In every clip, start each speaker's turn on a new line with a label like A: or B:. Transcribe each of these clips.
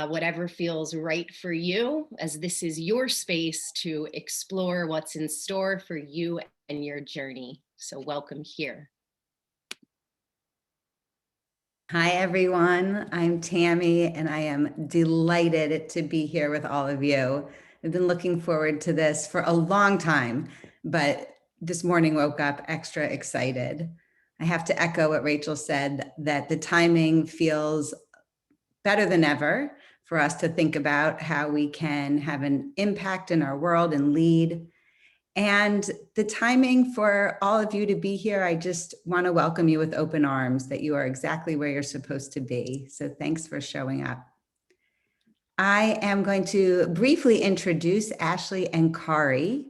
A: whatever feels right for you, as this is your space to explore what's in store for you and your journey. So welcome here.
B: Hi, everyone. I'm Tammy, and I am delighted to be here with all of you. I've been looking forward to this for a long time, but this morning woke up extra excited. I have to echo what Rachel said, that the timing feels better than ever for us to think about how we can have an impact in our world and lead. And the timing for all of you to be here, I just want to welcome you with open arms, that you are exactly where you're supposed to be. So thanks for showing up. I am going to briefly introduce Ashley and Kari.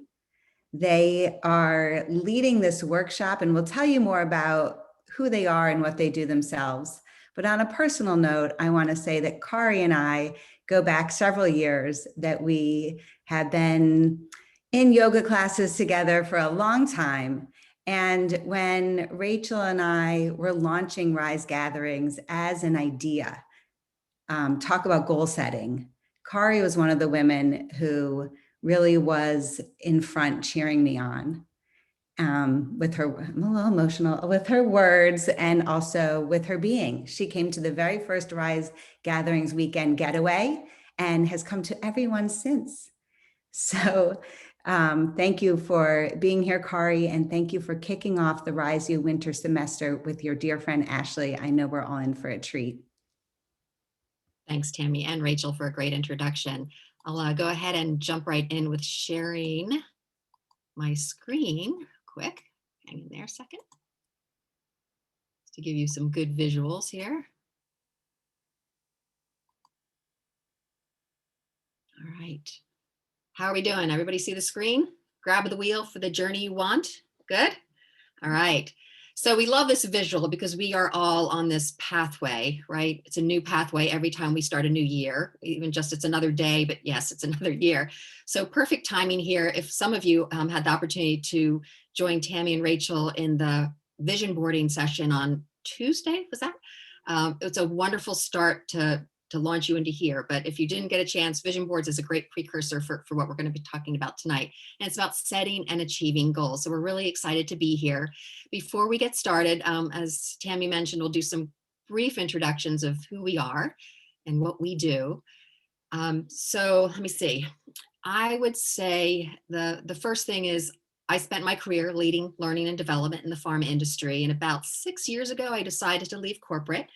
B: They are leading this workshop, and we'll tell you more about who they are and what they do themselves. But on a personal note, I want to say that Kari and I go back several years, that we have been in yoga classes together for a long time. And when Rachel and I were launching Rise Gatherings as an idea, talk about goal setting, Kari was one of the women who really was in front cheering me on, with her, I'm a little emotional, with her words and also with her being. She came to the very first Rise Gatherings weekend getaway and has come to everyone since. So thank you for being here, Kari, and thank you for kicking off the Rise U winter semester with your dear friend, Ashley. I know we're all in for a treat.
C: Thanks, Tammy and Rachel, for a great introduction. I'll go ahead and jump right in with sharing my screen quick. Hang in there a second to give you some good visuals here. All right. How are we doing? Everybody see the screen? Grab the wheel for the journey you want. Good? All right. So we love this visual because we are all on this pathway, right? It's a new pathway every time we start a new year, even just it's another day, but yes, it's another year. So perfect timing here. If some of you had the opportunity to join Tammy and Rachel in the vision boarding session on Tuesday, was that? It's a wonderful start to launch you into here. But if you didn't get a chance, vision boards is a great precursor for what we're going to be talking about tonight. And it's about setting and achieving goals. So we're really excited to be here. Before we get started, as Tammy mentioned, we'll do some brief introductions of who we are and what we do. So let me see. I would say the first thing is I spent my career leading learning and development in the pharma industry. And about 6 years ago, I decided to leave corporate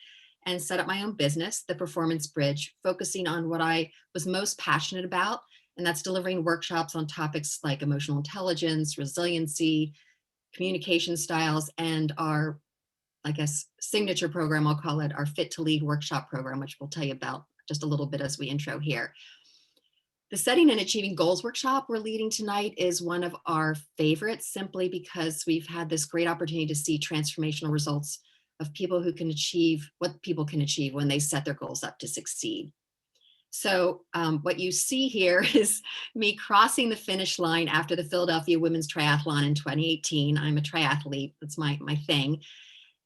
C: and set up my own business, The Performance Bridge, focusing on what I was most passionate about, and that's delivering workshops on topics like emotional intelligence, resiliency, communication styles, and our, I guess, signature program, I'll call it, our Fit to Lead workshop program, which we'll tell you about just a little bit as we intro here. The Setting and Achieving Goals workshop we're leading tonight is one of our favorites, simply because we've had this great opportunity to see transformational results of people who can achieve what people can achieve when they set their goals up to succeed. So what you see here is me crossing the finish line after the Philadelphia Women's Triathlon in 2018. I'm a triathlete, that's my thing.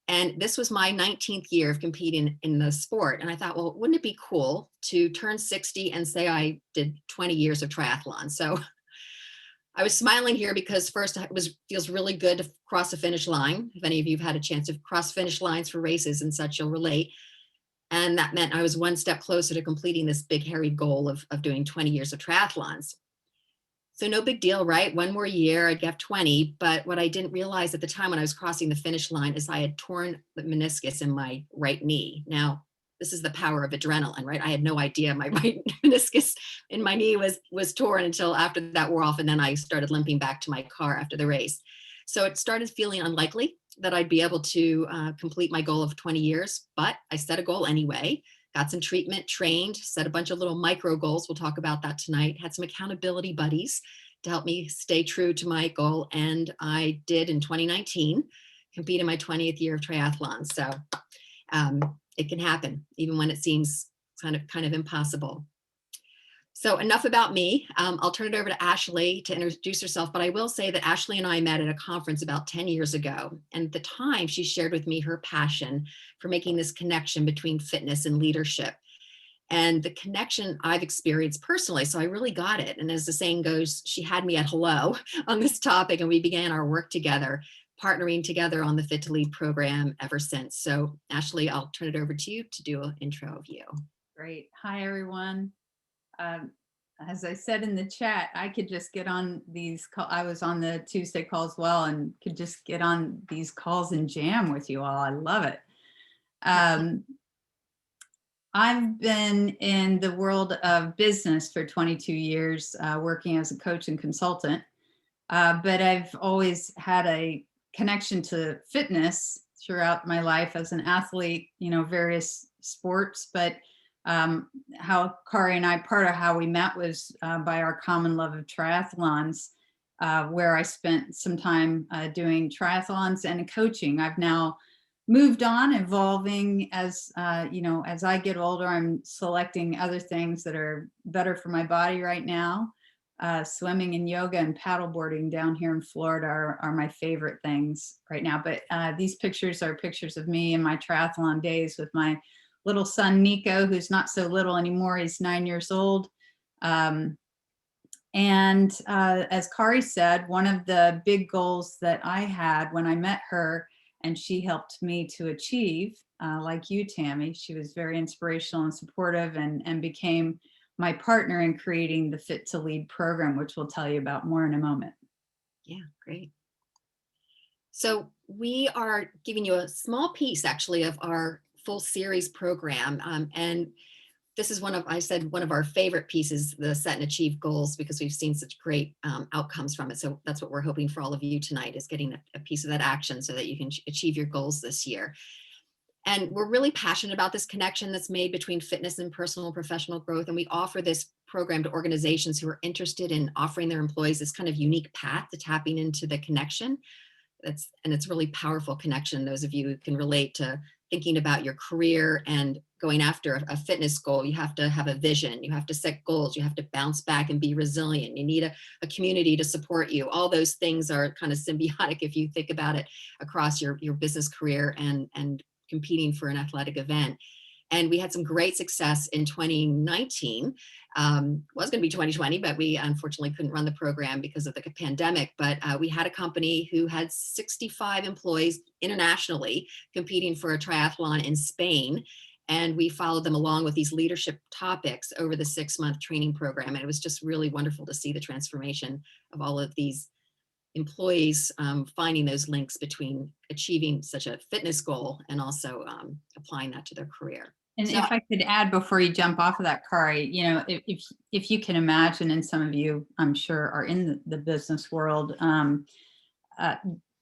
C: And this was my 19th year of competing in the sport. And I thought, well, wouldn't it be cool to turn 60 and say I did 20 years of triathlon? So I was smiling here because first it feels really good to cross the finish line. If any of you have had a chance to cross finish lines for races and such, you'll relate. And that meant I was one step closer to completing this big, hairy goal of doing 20 years of triathlons. So no big deal, right? One more year, I'd get 20. But what I didn't realize at the time when I was crossing the finish line is I had torn the meniscus in my right knee. Now, this is the power of adrenaline, right? I had no idea my right meniscus in my knee was torn until after that wore off. And then I started limping back to my car after the race. So it started feeling unlikely that I'd be able to complete my goal of 20 years, but I set a goal anyway, got some treatment, trained, set a bunch of little micro goals. We'll talk about that tonight, had some accountability buddies to help me stay true to my goal. And I did in 2019, compete in my 20th year of triathlon. So it can happen even when it seems kind of impossible. So enough about me. I'll turn it over to Ashley to introduce herself, but I will say that Ashley and I met at a conference about 10 years ago. And at the time, she shared with me her passion for making this connection between fitness and leadership. and the connection I've experienced personally. So I really got it. And as the saying goes, she had me at hello on this topic, and we began our work together, partnering together on the Fit to Lead program ever since. So Ashley, I'll turn it over to you to do an intro of you.
D: Great. Hi, everyone. As I said in the chat, I could just get on these calls. I was on the Tuesday call as well and could just get on these calls and jam with you all. I love it. I've been in the world of business for 22 years, working as a coach and consultant, but I've always had a connection to fitness throughout my life as an athlete, various sports, but how Kari and I, part of how we met was by our common love of triathlons, where I spent some time doing triathlons and coaching. I've now moved on, evolving as as I get older. I'm selecting other things that are better for my body right now. Swimming and yoga and paddleboarding down here in Florida are my favorite things right now. But these pictures are pictures of me in my triathlon days with my little son, Nico, who's not so little anymore. He's 9 years old. And as Kari said, one of the big goals that I had when I met her, and she helped me to achieve, like you, Tammy, she was very inspirational and supportive, and became my partner in creating the Fit to Lead program, which we'll tell you about more in a moment.
C: Yeah, great. So we are giving you a small piece actually of our full series program. And this is one of our favorite pieces, the Set and Achieve goals, because we've seen such great outcomes from it. So that's what we're hoping for all of you tonight, is getting a piece of that action so that you can achieve your goals this year. And we're really passionate about this connection that's made between fitness and personal and professional growth. And we offer this program to organizations who are interested in offering their employees this kind of unique path to tapping into the connection. It's really powerful connection. Those of you who can relate to thinking about your career and going after a fitness goal, you have to have a vision, you have to set goals, you have to bounce back and be resilient. You need a community to support you. All those things are kind of symbiotic if you think about it across your business career and competing for an athletic event. And we had some great success in 2019. Was going to be 2020, but we unfortunately couldn't run the program because of the pandemic. But we had a company who had 65 employees internationally competing for a triathlon in Spain. And we followed them along with these leadership topics over the 6-month training program. And it was just really wonderful to see the transformation of all of these employees finding those links between achieving such a fitness goal and also applying that to their career.
D: And
C: So,
D: if I could add before you jump off of that, Kari, if you can imagine, and some of you I'm sure are in the business world,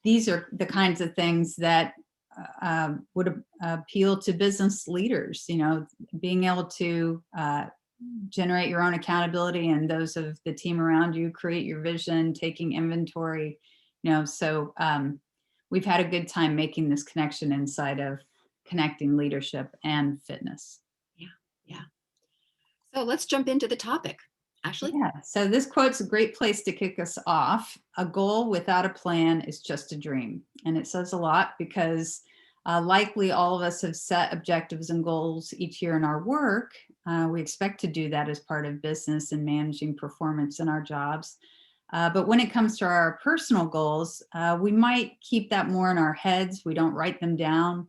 D: these are the kinds of things that would appeal to business leaders, being able to generate your own accountability and those of the team around you, create your vision, taking inventory, so we've had a good time making this connection inside of connecting leadership and fitness.
C: Yeah. So let's jump into the topic. Ashley?
D: Yeah, so this quote's a great place to kick us off. A goal without a plan is just a dream. And it says a lot because likely all of us have set objectives and goals each year in our work. We expect to do that as part of business and managing performance in our jobs. But when it comes to our personal goals, we might keep that more in our heads. We don't write them down.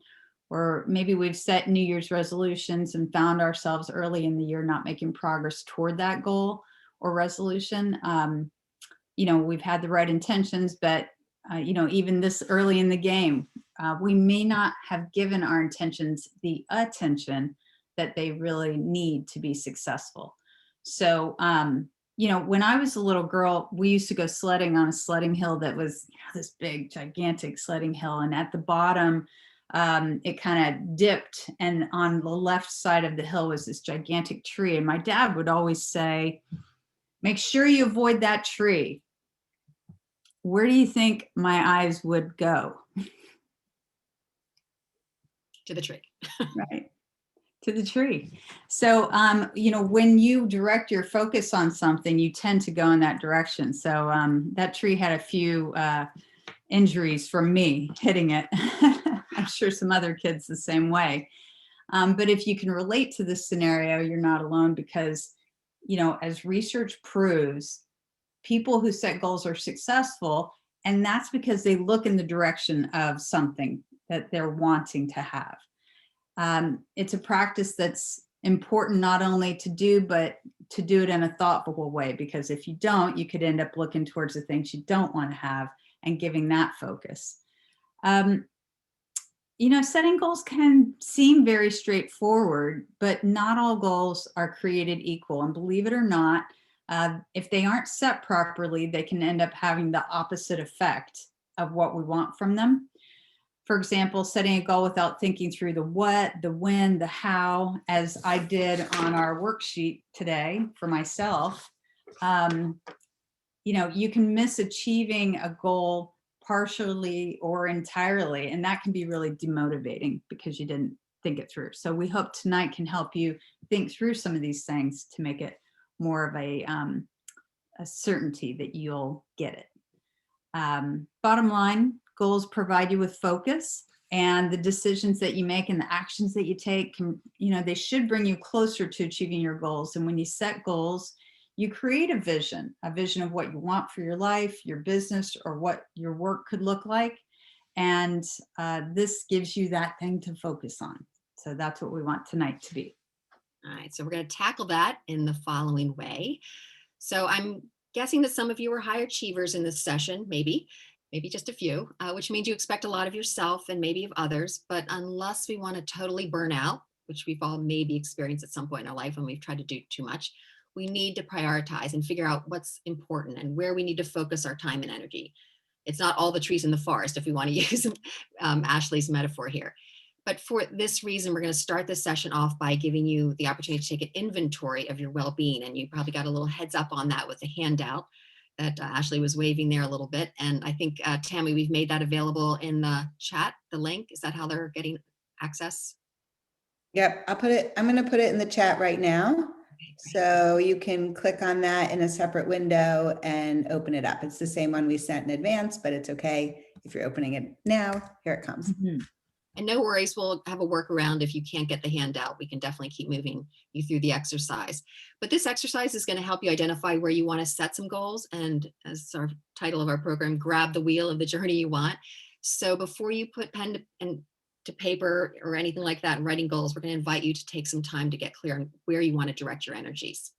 D: Or maybe we've set New Year's resolutions and found ourselves early in the year not making progress toward that goal or resolution. We've had the right intentions, but even this early in the game, we may not have given our intentions the attention that they really need to be successful. So, when I was a little girl, we used to go sledding on a sledding hill that was this big, gigantic sledding hill. And at the bottom, it kind of dipped, and on the left side of the hill was this gigantic tree. And my dad would always say, make sure you avoid that tree. Where do you think my eyes would go?
C: To the tree.
D: Right, to the tree. So, when you direct your focus on something, you tend to go in that direction. So that tree had a few injuries from me hitting it. I'm sure some other kids the same way. But if you can relate to this scenario, you're not alone because, you know, as research proves, people who set goals are successful, and that's because they look in the direction of something that they're wanting to have. It's a practice that's important not only to do, but to do it in a thoughtful way, because if you don't, you could end up looking towards the things you don't want to have and giving that focus. You know, setting goals can seem very straightforward, but not all goals are created equal. And believe it or not, if they aren't set properly, they can end up having the opposite effect of what we want from them. For example, setting a goal without thinking through the what, the when, the how, as I did on our worksheet today for myself, you know, you can miss achieving a goal partially or entirely, and that can be really demotivating because you didn't think it through. So we hope tonight can help you think through some of these things to make it more of a certainty that you'll get it. Bottom line, goals provide you with focus, and the decisions that you make and the actions that you take can, you know, they should bring you closer to achieving your goals. And when you set goals, you create a vision of what you want for your life, your business, or what your work could look like. And this gives you that thing to focus on. So that's what we want tonight to be.
C: All right, so we're going to tackle that in the following way. So I'm guessing that some of you are high achievers in this session, maybe just a few, which means you expect a lot of yourself and maybe of others. But unless we want to totally burn out, which we've all maybe experienced at some point in our life when we've tried to do too much, we need to prioritize and figure out what's important and where we need to focus our time and energy. It's not all the trees in the forest, if we want to use Ashley's metaphor here. But for this reason, we're going to start this session off by giving you the opportunity to take an inventory of your well-being. And you probably got a little heads up on that with the handout that Ashley was waving there a little bit. And I think, Tammy, we've made that available in the chat, the link. Is that how they're getting access?
B: Yep, I'm going to put it in the chat right now. So you can click on that in a separate window and open it up. It's the same one we sent in advance, but it's okay if you're opening it now. Here it comes.
D: Mm-hmm.
C: And no worries, we'll have a workaround if you can't get the handout. We can definitely keep moving you through the exercise. But this exercise is going to help you identify where you want to set some goals. And as our title of our program, grab the wheel of the journey you want. So before you put pen to paper or anything like that and writing goals, we're going to invite you to take some time to get clear on where you want to direct your energies.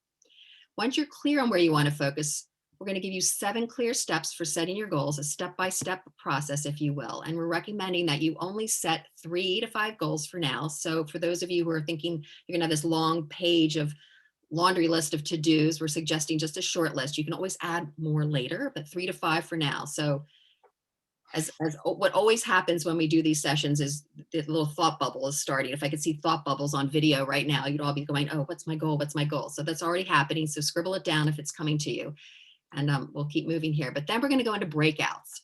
C: Once you're clear on where you want to focus, we're going to give you 7 clear steps for setting your goals, a step-by-step process, if you will. And we're recommending that you only set 3 to 5 goals for now. So for those of you who are thinking you're going to have this long page of laundry list of to-dos, we're suggesting just a short list. You can always add more later, but 3 to 5 for now. So as what always happens when we do these sessions is the little thought bubble is starting. If I could see thought bubbles on video right now, you'd all be going, oh, what's my goal? What's my goal? So that's already happening. So scribble it down if it's coming to you. And we'll keep moving here. But then we're going to go into breakouts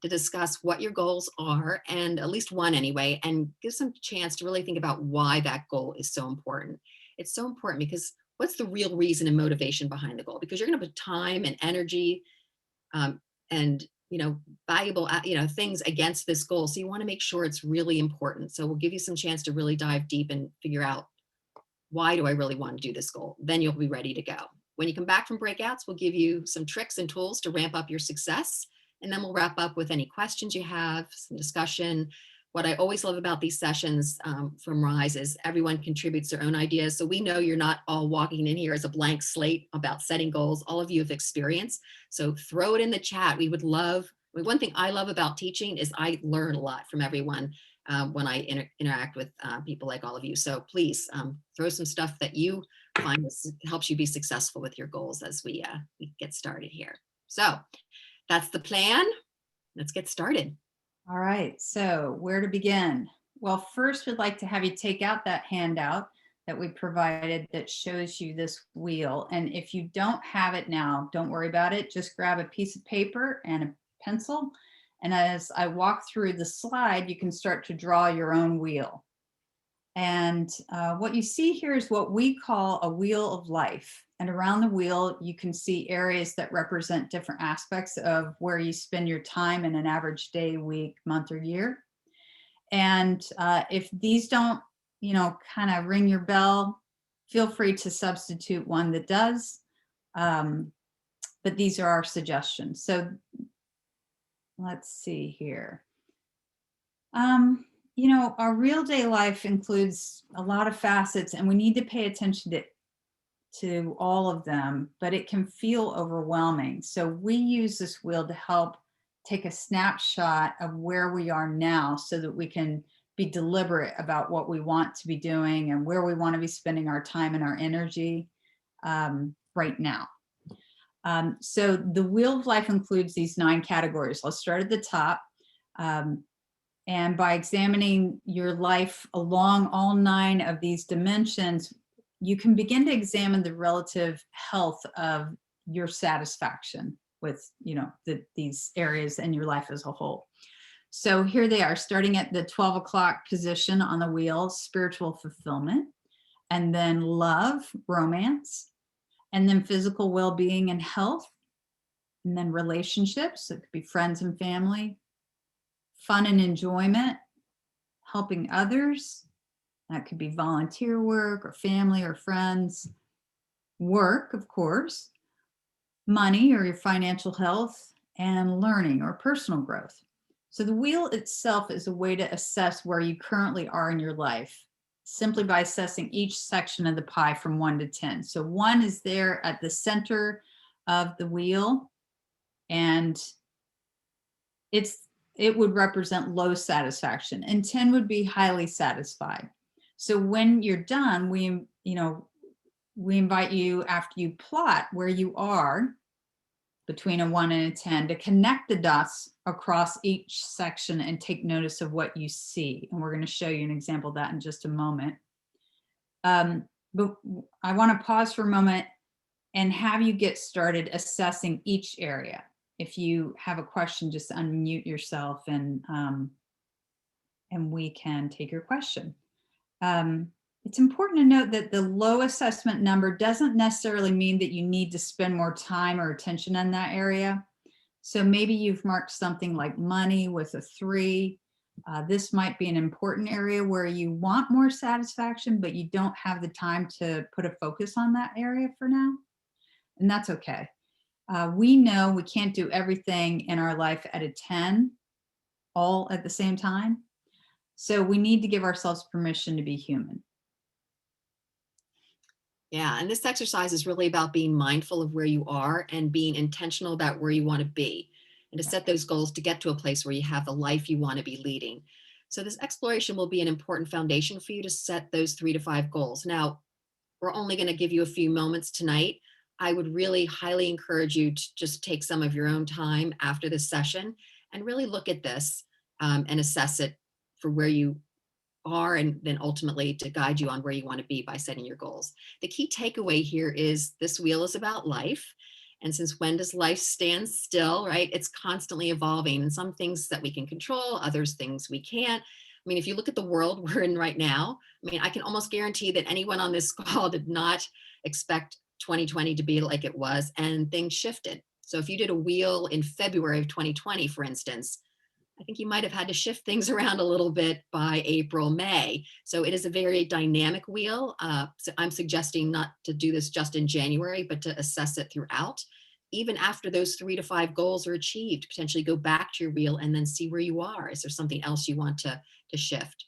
C: to discuss what your goals are, and at least one anyway, and give some chance to really think about why that goal is so important. It's so important because what's the real reason and motivation behind the goal? Because you're going to put time and energy and valuable things against this goal. So you want to make sure it's really important. So we'll give you some chance to really dive deep and figure out, why do I really want to do this goal? Then you'll be ready to go. When you come back from breakouts, we'll give you some tricks and tools to ramp up your success. And then we'll wrap up with any questions you have, some discussion. What I always love about these sessions from Rise is everyone contributes their own ideas. So we know you're not all walking in here as a blank slate about setting goals. All of you have experience. So throw it in the chat. We would love, one thing I love about teaching is I learn a lot from everyone when I interact with people like all of you. So please throw some stuff that you find helps you be successful with your goals as we get started here. So that's the plan. Let's get started.
D: All right, so where to begin? Well, first we'd like to have you take out that handout that we provided that shows you this wheel. And if you don't have it now, don't worry about it. Just grab a piece of paper and a pencil. And as I walk through the slide, you can start to draw your own wheel. And what you see here is what we call a wheel of life. And around the wheel, you can see areas that represent different aspects of where you spend your time in an average day, week, month, or year. And if these don't, kind of ring your bell, feel free to substitute one that does. But these are our suggestions. So let's see here. Our real day life includes a lot of facets, and we need to pay attention to all of them, but it can feel overwhelming. So we use this wheel to help take a snapshot of where we are now so that we can be deliberate about what we want to be doing and where we want to be spending our time and our energy right now. So the Wheel of Life includes these 9 categories. Let's start at the top. And by examining your life along all 9 of these dimensions, you can begin to examine the relative health of your satisfaction with, these areas in your life as a whole. So here they are, starting at the 12 o'clock position on the wheel: spiritual fulfillment, and then love, romance, and then physical well-being and health, and then relationships. It could be friends and family, fun and enjoyment, helping others. That could be volunteer work or family or friends. Work, of course, money or your financial health, and learning or personal growth. So the wheel itself is a way to assess where you currently are in your life, simply by assessing each section of the pie from 1 to 10. So 1 is there at the center of the wheel, and it would represent low satisfaction, and 10 would be highly satisfied. So when you're done, we invite you, after you plot where you are between a 1 and a 10, to connect the dots across each section and take notice of what you see. And we're going to show you an example of that in just a moment. But I want to pause for a moment and have you get started assessing each area. If you have a question, just unmute yourself and we can take your question. It's important to note that the low assessment number doesn't necessarily mean that you need to spend more time or attention in that area. So maybe you've marked something like money with a 3. This might be an important area where you want more satisfaction, but you don't have the time to put a focus on that area for now. And that's okay. We know we can't do everything in our life at a 10 all at the same time. So we need to give ourselves permission to be human.
C: Yeah, and this exercise is really about being mindful of where you are and being intentional about where you want to be, and to set those goals to get to a place where you have the life you want to be leading. So this exploration will be an important foundation for you to set those 3 to 5 goals. Now, we're only going to give you a few moments tonight. I would really highly encourage you to just take some of your own time after this session and really look at this and assess it for where you are, and then ultimately to guide you on where you want to be by setting your goals. The key takeaway here is this wheel is about life. And since when does life stand still, right? It's constantly evolving, and some things that we can control, others things we can't. I mean, if you look at the world we're in right now, I mean, I can almost guarantee that anyone on this call did not expect 2020 to be like it was, and things shifted. So if you did a wheel in February of 2020, for instance, I think you might have had to shift things around a little bit by April, May. So it is a very dynamic wheel. So I'm suggesting not to do this just in January, but to assess it throughout. Even after those 3 to 5 goals are achieved, potentially go back to your wheel and then see where you are. Is there something else you want to shift?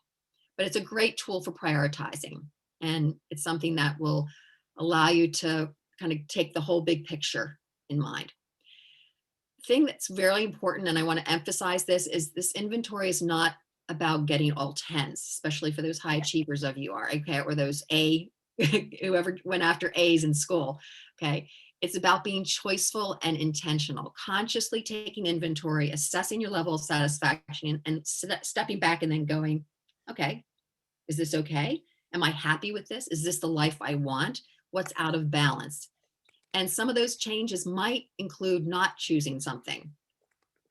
C: But it's a great tool for prioritizing. And it's something that will allow you to kind of take the whole big picture in mind. Thing that's very important, and I want to emphasize this, is this inventory is not about getting all 10s, especially for those high achievers of you are, okay, or those whoever went after A's in school, okay. It's about being choiceful and intentional, consciously taking inventory, assessing your level of satisfaction, and stepping back and then going, okay, is this okay? Am I happy with this? Is this the life I want? What's out of balance? And some of those changes might include not choosing something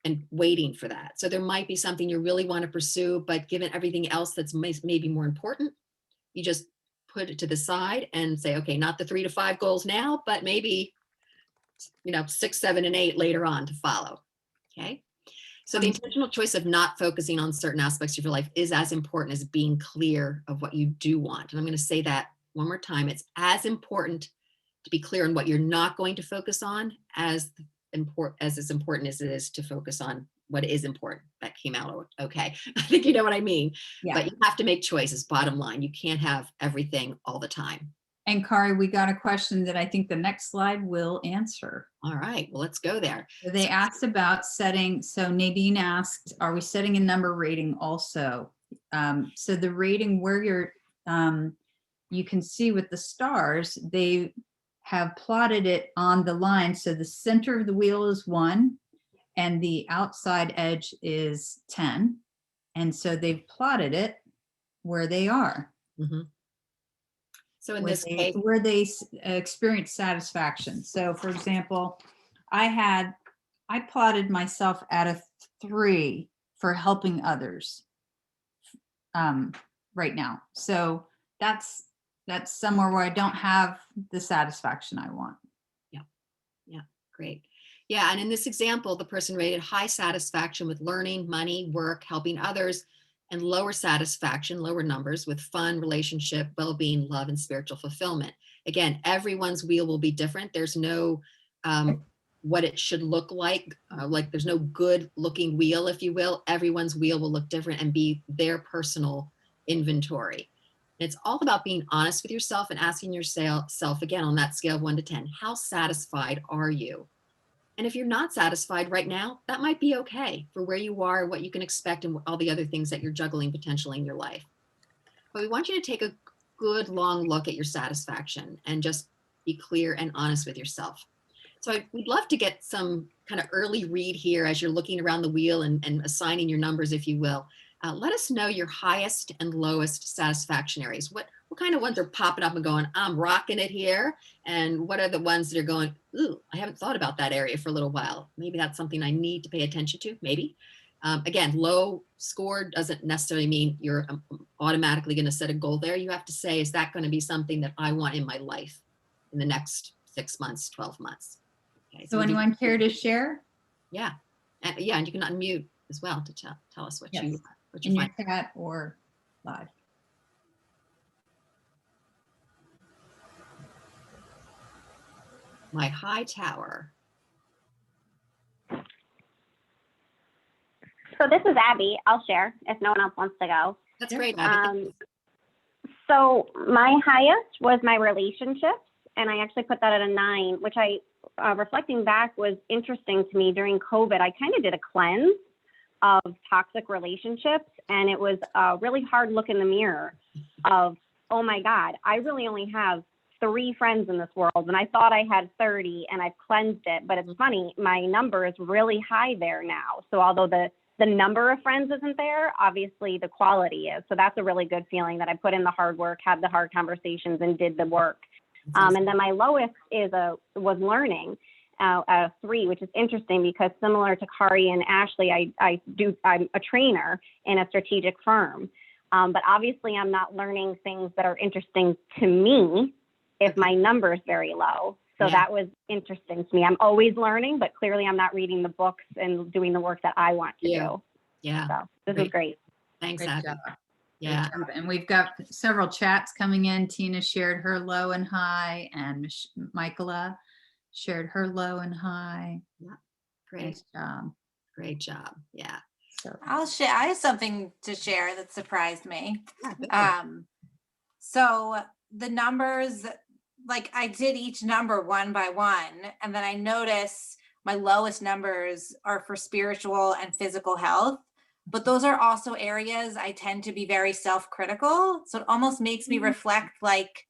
C: and waiting for that. So there might be something you really want to pursue, but given everything else that's maybe more important, you just put it to the side and say, okay, not the 3 to 5 goals now, but maybe 6, 7, and 8 later on to follow. Okay. So the intentional choice of not focusing on certain aspects of your life is as important as being clear of what you do want. And I'm going to say that one more time. It's as important to be clear on what you're not going to focus on as important as it is to focus on what is important. That came out okay. I think you know what I mean.
D: Yeah.
C: But you have to make choices, bottom line. You can't have everything all the time.
D: And Kari, we got a question that I think the next slide will answer.
C: All right, well, let's go there.
D: They asked about setting, so Nadine asked, are we setting a number rating also? So the rating where you're, you can see with the stars, they have plotted it on the line. So the center of the wheel is 1 and the outside edge is 10. And so they've plotted it where they are.
C: Mhm. So in
D: Where
C: this case,
D: where they experience satisfaction. So for example, I plotted myself at a 3 for helping others right now. So that's somewhere where I don't have the satisfaction I want.
C: yeah, great. Yeah, and in this example, the person rated high satisfaction with learning, money, work, helping others, and lower satisfaction, lower numbers with fun, relationship, well-being, love, and spiritual fulfillment. Again, everyone's wheel will be different. There's no what it should look like there's no good looking wheel, if you will. Everyone's wheel will look different and be their personal inventory. And it's all about being honest with yourself and asking yourself again on that scale of 1 to 10, how satisfied are you? And if you're not satisfied right now, that might be okay for where you are, what you can expect, and all the other things that you're juggling potentially in your life. But we want you to take a good long look at your satisfaction and just be clear and honest with yourself. So we'd love to get some kind of early read here as you're looking around the wheel and assigning your numbers, if you will. Let us know your highest and lowest satisfaction areas. What kind of ones are popping up and going, I'm rocking it here? And what are the ones that are going, ooh, I haven't thought about that area for a little while. Maybe that's something I need to pay attention to, maybe. Again, low score doesn't necessarily mean you're automatically going to set a goal there. You have to say, is that going to be something that I want in my life in the next 6 months, 12 months? Okay,
D: So anyone care to share?
C: Yeah. And you can unmute as well to tell us what
D: Yes.
C: you
D: In your
C: find.
D: chat or live.
C: My high tower.
E: So this is Abby. I'll share if no one else wants to go.
C: That's
D: Yeah.
C: great, Abby.
E: So my highest was my relationships, and I actually put that at a 9, which reflecting back was interesting to me during COVID. I kind of did a cleanse of toxic relationships, and it was a really hard look in the mirror of, oh my God, I really only have 3 friends in this world, and I thought I had 30, and I've cleansed it. But it's funny, my number is really high there now. So although the number of friends isn't there, obviously the quality is. So that's a really good feeling that I put in the hard work, had the hard conversations, and did the work. And then my lowest was learning. A 3, which is interesting because similar to Kari and Ashley, I'm a trainer in a strategic firm. But obviously I'm not learning things that are interesting to me if my number is very low. So
C: Yeah.
E: that was interesting to me. I'm always learning, but clearly I'm not reading the books and doing the work that I want to do.
C: Yeah.
E: So this is
C: Great.
E: great.
C: Thanks,
D: Great
C: Abby.
D: job.
C: Yeah.
D: Great job. And we've got several chats coming in. Tina shared her low and high, and Michaela shared her low and high.
C: Great.
D: Nice job.
C: Great job. Yeah.
D: So
F: I'll share. I have something to share that surprised me.
C: Yeah, go for it.
F: So the numbers, like I did each number 1 by 1, and then I noticed my lowest numbers are for spiritual and physical health, but those are also areas I tend to be very self-critical. So it almost makes me reflect, like,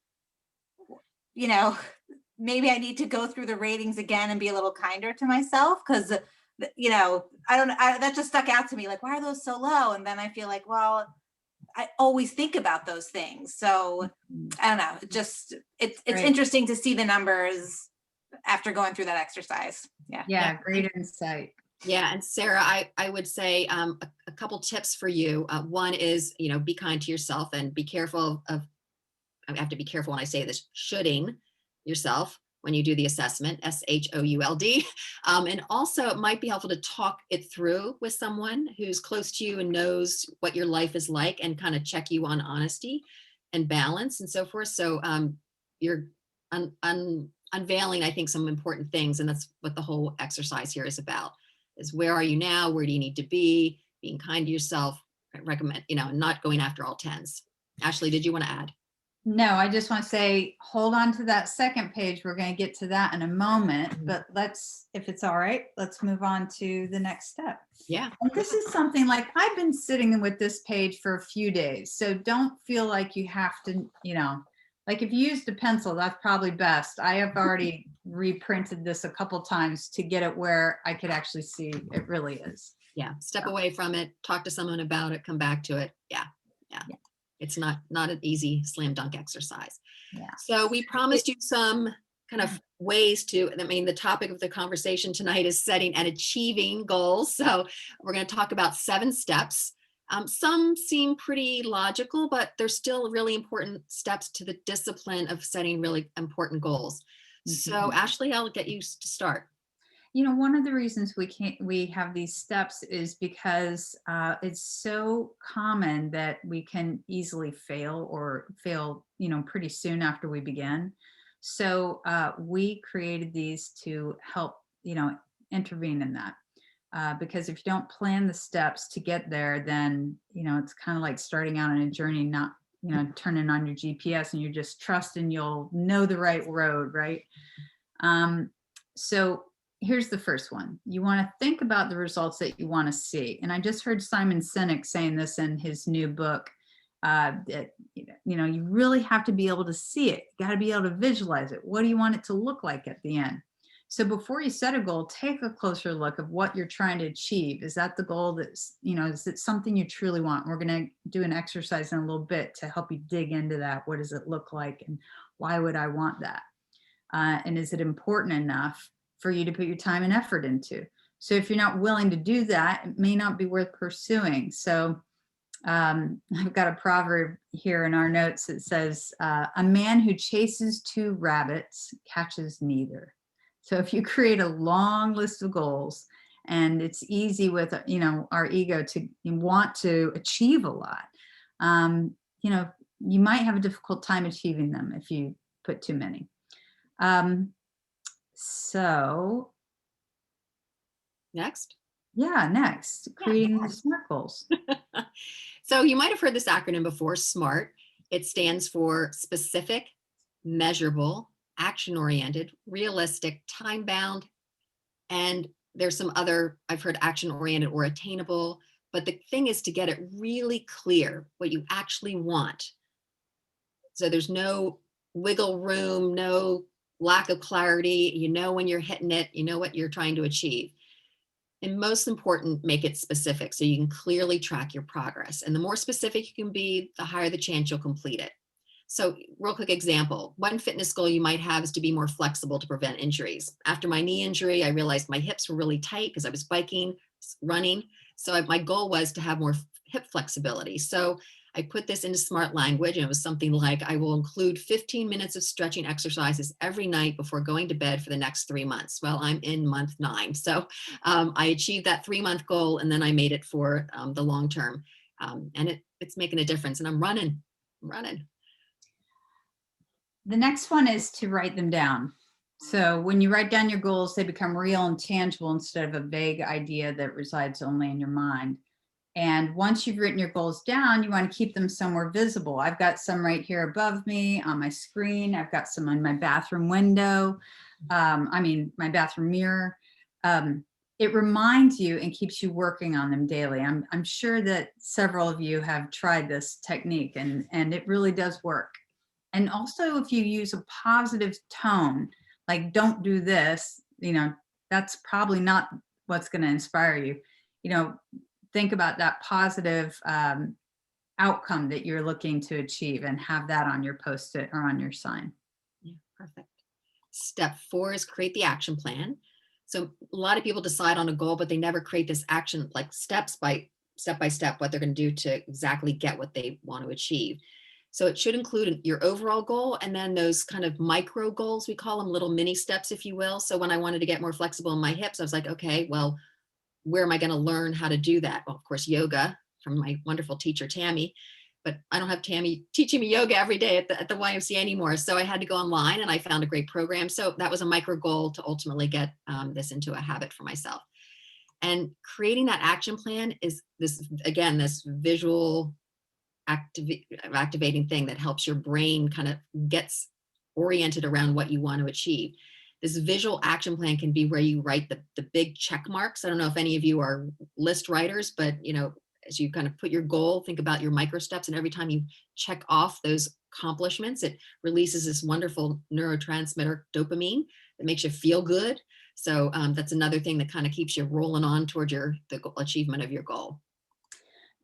F: maybe I need to go through the ratings again and be a little kinder to myself, because that just stuck out to me, like, why are those so low? And then I feel like, well, I always think about those things. So I don't know, it's
D: Right.
F: interesting to see the numbers after going through that exercise. Yeah.
D: yeah, great insight.
C: Yeah, and Sarah, I would say a couple tips for you. One is, be kind to yourself and be careful I have to be careful when I say this, shoulding yourself. when you do the assessment, SHOULD. And also it might be helpful to talk it through with someone who's close to you and knows what your life is like and kind of check you on honesty and balance and so forth. So you're unveiling, I think, some important things. And that's what the whole exercise here is about, is where are you now? Where do you need to be? Being kind to yourself. I recommend, not going after all 10s. Ashley, did you want to add?
D: No, I just want to say, hold on to that second page. We're going to get to that in a moment, but if it's all right, let's move on to the next step.
C: Yeah.
D: And this is something like I've been sitting with this page for a few days. So don't feel like you have to, like if you used a pencil, that's probably best. I have already reprinted this a couple times to get it where I could actually see it really is.
C: Yeah. Step away from it, talk to someone about it, come back to it. Yeah. It's not an easy slam dunk exercise.
D: Yeah.
C: So we promised you some kind of ways to, the topic of the conversation tonight is setting and achieving goals. So we're going to talk about 7 steps. Some seem pretty logical, but they're still really important steps to the discipline of setting really important goals. So Ashley, I'll get you to start.
D: One of the reasons we have these steps is because it's so common that we can easily fail pretty soon after we begin. So we created these to help, intervene in that. Because if you don't plan the steps to get there, then, it's kind of like starting out on a journey, not, turning on your GPS and you're just trusting you'll know the right road, right? So here's the first one. You want to think about the results that you want to see. And I just heard Simon Sinek saying this in his new book, that, you really have to be able to see it. You got to be able to visualize it. What do you want it to look like at the end? So before you set a goal, take a closer look of what you're trying to achieve. Is that the goal that's, is it something you truly want? We're going to do an exercise in a little bit to help you dig into that. What does it look like? And why would I want that? And is it important enough for you to put your time and effort into? So if you're not willing to do that, it may not be worth pursuing. So I've got a proverb here in our notes that says, a man who chases 2 rabbits catches neither. So if you create a long list of goals, and it's easy with, our ego to want to achieve a lot, you might have a difficult time achieving them if you put too many. So
C: Next.
D: Creating the SMART goals.
C: So you might have heard this acronym before, SMART. It stands for specific, measurable, action-oriented, realistic, time-bound, and there's some other, I've heard action-oriented or attainable, but the thing is to get it really clear what you actually want. So there's no wiggle room, no lack of clarity. When you're hitting it, what you're trying to achieve. And most important, make it specific so you can clearly track your progress. And the more specific you can be, the higher the chance you'll complete it. So real quick example, one fitness goal you might have is to be more flexible to prevent injuries. After my knee injury, I realized my hips were really tight because I was biking, running. So my goal was to have more hip flexibility. So I put this into SMART language, and it was something like, I will include 15 minutes of stretching exercises every night before going to bed for the next 3 months. Well, I'm in month 9. So I achieved that 3-month goal, and then I made it for the long term. And it's making a difference, and I'm running.
D: The next one is to write them down. So when you write down your goals, they become real and tangible instead of a vague idea that resides only in your mind. And once you've written your goals down, you want to keep them somewhere visible. I've got some right here above me on my screen. I've got some on my bathroom window. My bathroom mirror. It reminds you and keeps you working on them daily. I'm sure that several of you have tried this technique, and it really does work. And also, if you use a positive tone, like don't do this, that's probably not what's going to inspire you. Think about that positive outcome that you're looking to achieve and have that on your Post-it or on your sign.
C: Yeah, perfect. Step 4 is create the action plan. So a lot of people decide on a goal, but they never create this action, like step by step, what they're going to do to exactly get what they want to achieve. So it should include your overall goal and then those kind of micro goals, we call them little mini steps, if you will. So when I wanted to get more flexible in my hips, I was like, okay, well, where am I going to learn how to do that? Well, of course, yoga from my wonderful teacher, Tammy, but I don't have Tammy teaching me yoga every day at the YMCA anymore. So I had to go online and I found a great program. So that was a micro goal to ultimately get this into a habit for myself. And creating that action plan is this, again, this visual activating thing that helps your brain kind of gets oriented around what you want to achieve. This visual action plan can be where you write the big check marks. I don't know if any of you are list writers, but you know, as you kind of put your goal, think about your micro steps, and every time you check off those accomplishments, it releases this wonderful neurotransmitter dopamine that makes you feel good. So that's another thing that kind of keeps you rolling on toward the achievement of your goal.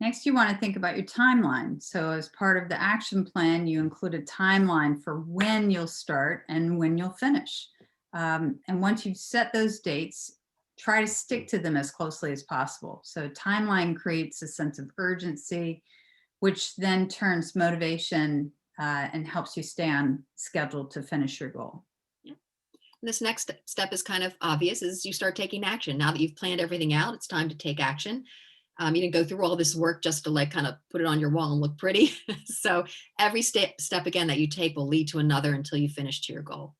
D: Next, you want to think about your timeline. So as part of the action plan, you include a timeline for when you'll start and when you'll finish. And once you've set those dates, try to stick to them as closely as possible. So timeline creates a sense of urgency, which then turns motivation and helps you stay on schedule to finish your goal.
C: This next step is kind of obvious, is you start taking action. Now that you've planned everything out, it's time to take action. You didn't go through all this work just to like kind of put it on your wall and look pretty. So every step again that you take will lead to another until you finish to your goal.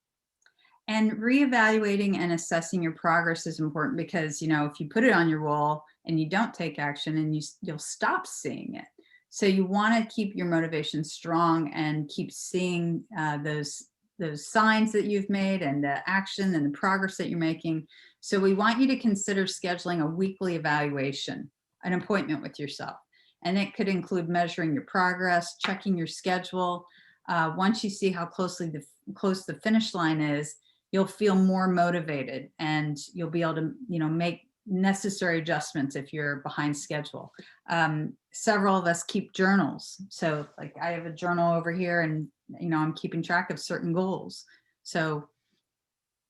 D: And reevaluating and assessing your progress is important because, you know, if you put it on your wall and you don't take action, and you'll stop seeing it. So you want to keep your motivation strong and keep seeing those signs that you've made and the action and the progress that you're making. So we want you to consider scheduling a weekly evaluation, an appointment with yourself. And it could include measuring your progress, checking your schedule. Once you see how close the finish line is, you'll feel more motivated and you'll be able to, you know, make necessary adjustments if you're behind schedule. Several of us keep journals. So like I have a journal over here, and, you know, I'm keeping track of certain goals. So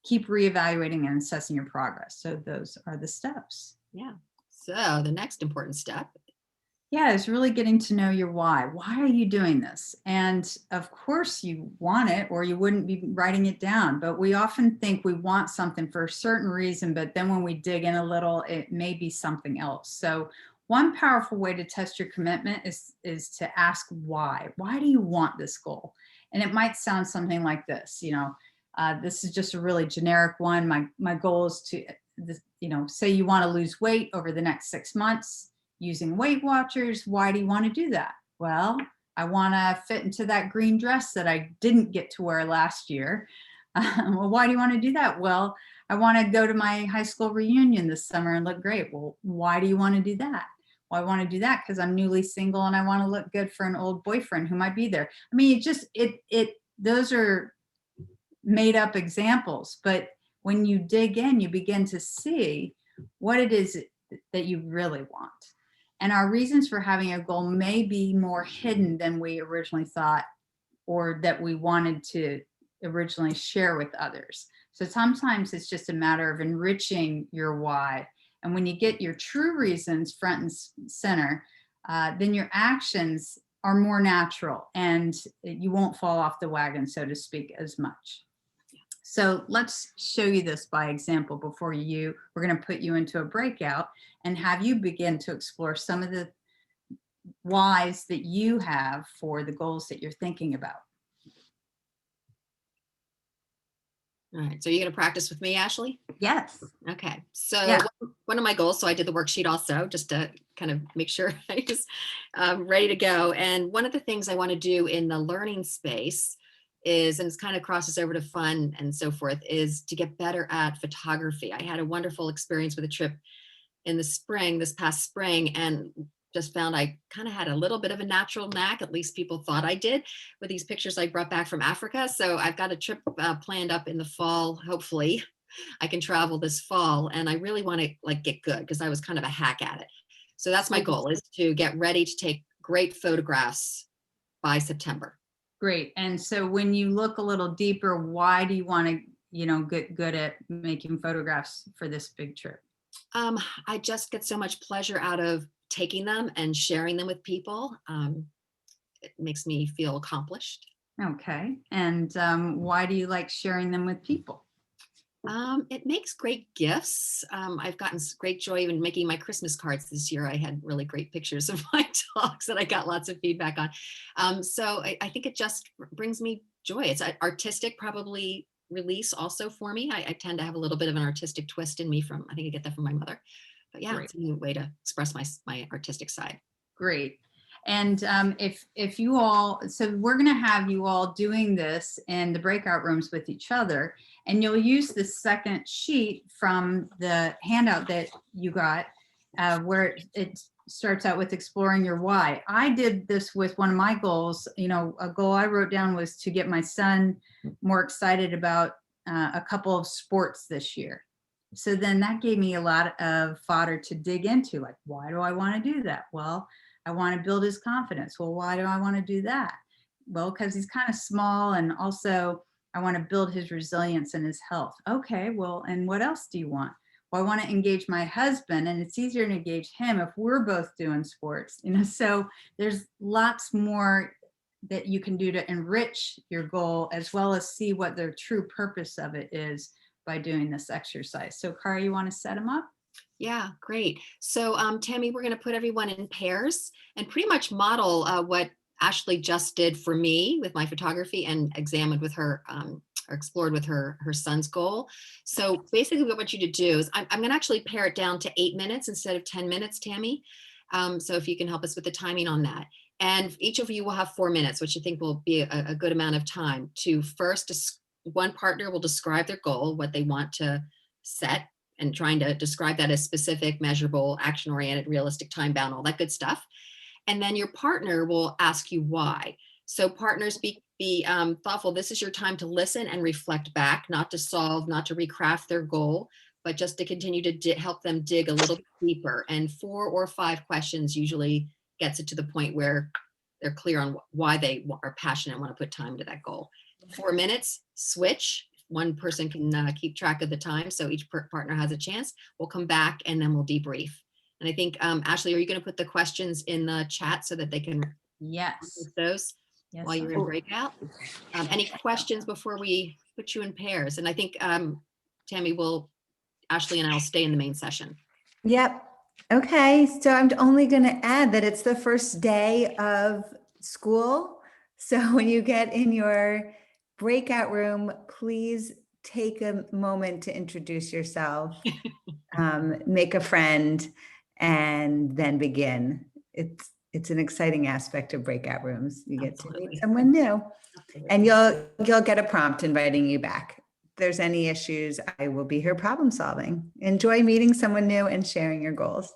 D: keep reevaluating and assessing your progress. So those are the steps.
C: Yeah. So the next important step.
D: Yeah, is really getting to know your why. Why are you doing this? And of course you want it, or you wouldn't be writing it down. But we often think we want something for a certain reason, but then when we dig in a little, it may be something else. So one powerful way to test your commitment is to ask why. Why do you want this goal? And it might sound something like this, you know, this is just a really generic one. My goal is to, you know, say you want to lose weight over the next 6 months using Weight Watchers. Why do you want to do that? Well, I want to fit into that green dress that I didn't get to wear last year. Well, why do you want to do that? Well, I want to go to my high school reunion this summer and look great. Well, why do you want to do that? Well, I want to do that because I'm newly single and I want to look good for an old boyfriend who might be there. I mean, those are made up examples, but when you dig in, you begin to see what it is that you really want. And our reasons for having a goal may be more hidden than we originally thought, or that we wanted to originally share with others. So sometimes it's just a matter of enriching your why. And when you get your true reasons front and center, then your actions are more natural and you won't fall off the wagon, so to speak, as much. So let's show you this by example before we're going to put you into a breakout and have you begin to explore some of the whys that you have for the goals that you're thinking about.
C: All right. So you're going to practice with me, Ashley?
B: Yes.
C: Okay. So
B: Yeah.
C: one of my goals, so I did the worksheet also just to kind of make sure I was ready to go. And one of the things I want to do in the learning space is, and it's kind of crosses over to fun and so forth, is to get better at photography. I had a wonderful experience with a trip in the spring, this past spring, and just found I kind of had a little bit of a natural knack, at least people thought I did, with these pictures I brought back from Africa. So I've got a trip planned up in the fall. Hopefully I can travel this fall, and I really want to like get good because I was kind of a hack at it. So that's my goal, is to get ready to take great photographs by September.
D: Great. And so when you look a little deeper, why do you want to, you know, get good at making photographs for this big trip?
C: I just get so much pleasure out of taking them and sharing them with people. it makes me feel accomplished.
D: Okay. And why do you like sharing them with people?
C: It makes great gifts. I've gotten great joy in making my Christmas cards this year. I had really great pictures of my dogs that I got lots of feedback on. So I think it just brings me joy. It's artistic, probably release also for me. I tend to have a little bit of an artistic twist in me from, I think I get that from my mother. But yeah,
A: Great.
C: it's a new way to express my artistic side.
D: Great. And if you all, so we're going to have you all doing this in the breakout rooms with each other, and you'll use the second sheet from the handout that you got, where it starts out with exploring your why. I did this with one of my goals. You know, a goal I wrote down was to get my son more excited about a couple of sports this year. So then that gave me a lot of fodder to dig into, like, why do I want to do that? Well, I want to build his confidence. Well, why do I want to do that? Well, because he's kind of small, and also I want to build his resilience and his health. Okay, well, and what else do you want? Well, I want to engage my husband, and it's easier to engage him if we're both doing sports, you know. So there's lots more that you can do to enrich your goal, as well as see what the true purpose of it is by doing this exercise. So Kara, you want to set them up?
C: Yeah, great. So Tammy, we're going to put everyone in pairs and pretty much model what Ashley just did for me with my photography and examined with her or explored with her son's goal. So basically what I want you to do is I'm going to actually pare it down to 8 minutes instead of 10 minutes, Tammy. So if you can help us with the timing on that. And each of you will have 4 minutes, which I think will be a good amount of time to first, one partner will describe their goal, what they want to set, and trying to describe that as specific, measurable, action-oriented, realistic, time-bound, all that good stuff. And then your partner will ask you why. So partners, be thoughtful. This is your time to listen and reflect back, not to solve, not to recraft their goal, but just to continue to help them dig a little bit deeper. And 4 or 5 questions usually gets it to the point where they're clear on why they are passionate and want to put time into that goal. 4 minutes, switch. One person can keep track of the time, so each partner has a chance. We'll come back and then we'll debrief. And I think, Ashley, are you going to put the questions in the chat so that they can
D: Yes.
C: answer those
D: Yes.
C: while you're in breakout? Any questions before we put you in pairs? And I think Tammy Ashley and I will stay in the main session.
B: Yep. Okay. So I'm only going to add that it's the first day of school. So when you get in your breakout room, please take a moment to introduce yourself, make a friend, and then begin. It's an exciting aspect of breakout rooms. You get to
C: Absolutely.
B: meet someone new,
C: Absolutely.
B: and you'll get a prompt inviting you back. If there's any issues, I will be here problem solving. Enjoy meeting someone new and sharing your goals.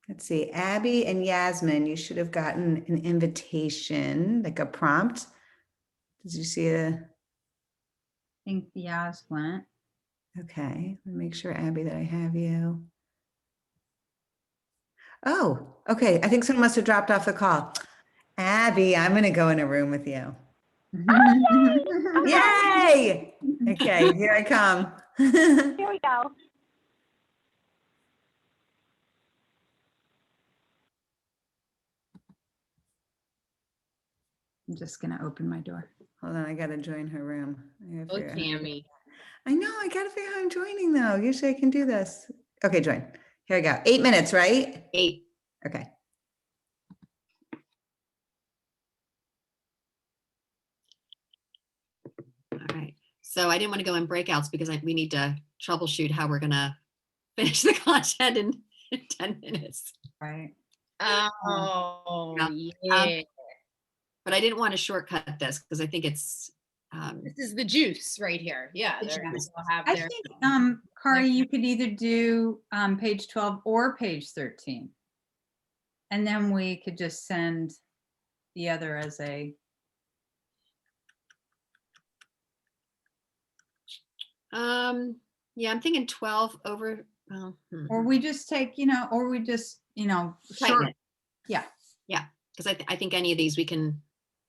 B: Let's see, Abby and Yasmin, you should have gotten an invitation, like a prompt. Did you see
D: I think the eyes went.
B: Okay, let me make sure, Abby, that I have you. Oh, okay. I think someone must have dropped off the call. Abby, I'm going to go in a room with you. Yay! Okay, here I come.
E: Here we go.
D: I'm just going to open my door.
B: Hold on, I got to join her room.
A: Oh, Tammy.
B: I know, I got to figure out how I'm joining though. Usually I can do this. Okay, join. Here I go. 8 minutes, right?
C: 8.
B: Okay.
C: All right. So I didn't want to go in breakouts because we need to troubleshoot how we're going to finish the content in 10 minutes.
D: Right.
A: Oh,
C: Yeah.
A: yeah.
C: But I didn't want to shortcut this because I think it's
A: This is the juice right here. Yeah.
C: The
A: They're
C: juice.
A: gonna have
D: I
A: their-
D: think, Kari, you could either do page 12 or page 13. And then we could just send the other as a,
C: Yeah, I'm thinking 12 over. Oh,
D: Or we just take, or we just,
C: tighten
D: short.
C: it.
D: Yeah.
C: Yeah, because I think any of these we can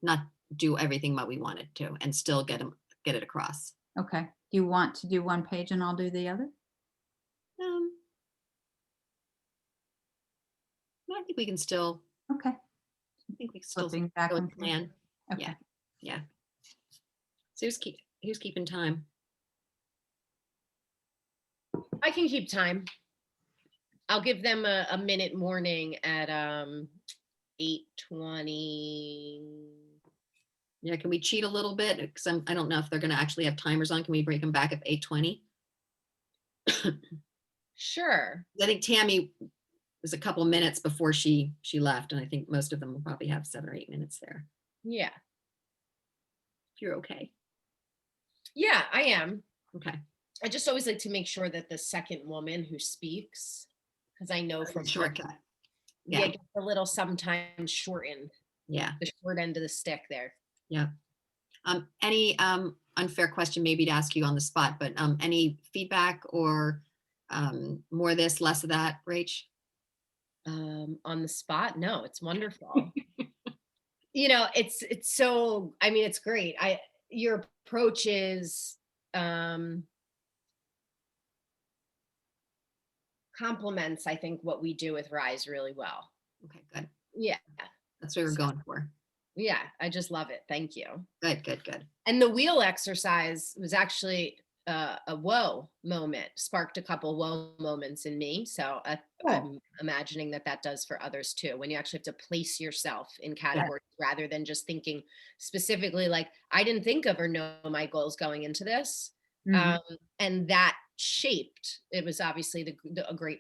C: not do everything what we wanted to and still get it across.
D: Okay. Do you want to do one page and I'll do the other?
C: I think we can still.
D: Okay.
C: I think we can still
D: Flipping back
C: go
D: and
C: with
D: forth.
C: plan.
D: Okay.
C: Yeah, yeah. So who's keeping time?
A: I can keep time. I'll give them a minute warning at 8:20.
C: Yeah, can we cheat a little bit? Because I don't know if they're going to actually have timers on. Can we break them back at 8:20?
A: Sure.
C: I think Tammy was a couple minutes before she left, and I think most of them will probably have 7 or 8 minutes there.
A: Yeah.
C: If you're okay.
A: Yeah, I am.
C: Okay.
A: I just always like to make sure that the second woman who speaks, because I know from
C: Shortcut.
A: yeah,
C: Yeah.
A: it gets a little sometimes shortened,
C: Yeah.
A: the short end of the stick there.
C: Yeah. Any unfair question maybe to ask you on the spot, but any feedback or more of this, less of that, Rach?
A: On the spot? No, it's wonderful. It's so, I mean, it's great. Your approach is complements, I think, what we do with Rise really well.
C: Okay, good.
A: Yeah.
C: That's what we're going for.
A: Yeah, I just love it. Thank you.
C: Good, good, good.
A: And the wheel exercise was actually a whoa moment, sparked a couple whoa moments in me. So I'm imagining that does for others too. When you actually have to place yourself in categories rather than just thinking specifically, like, I didn't think of or know my goals going into this. And that shaped, it was obviously a great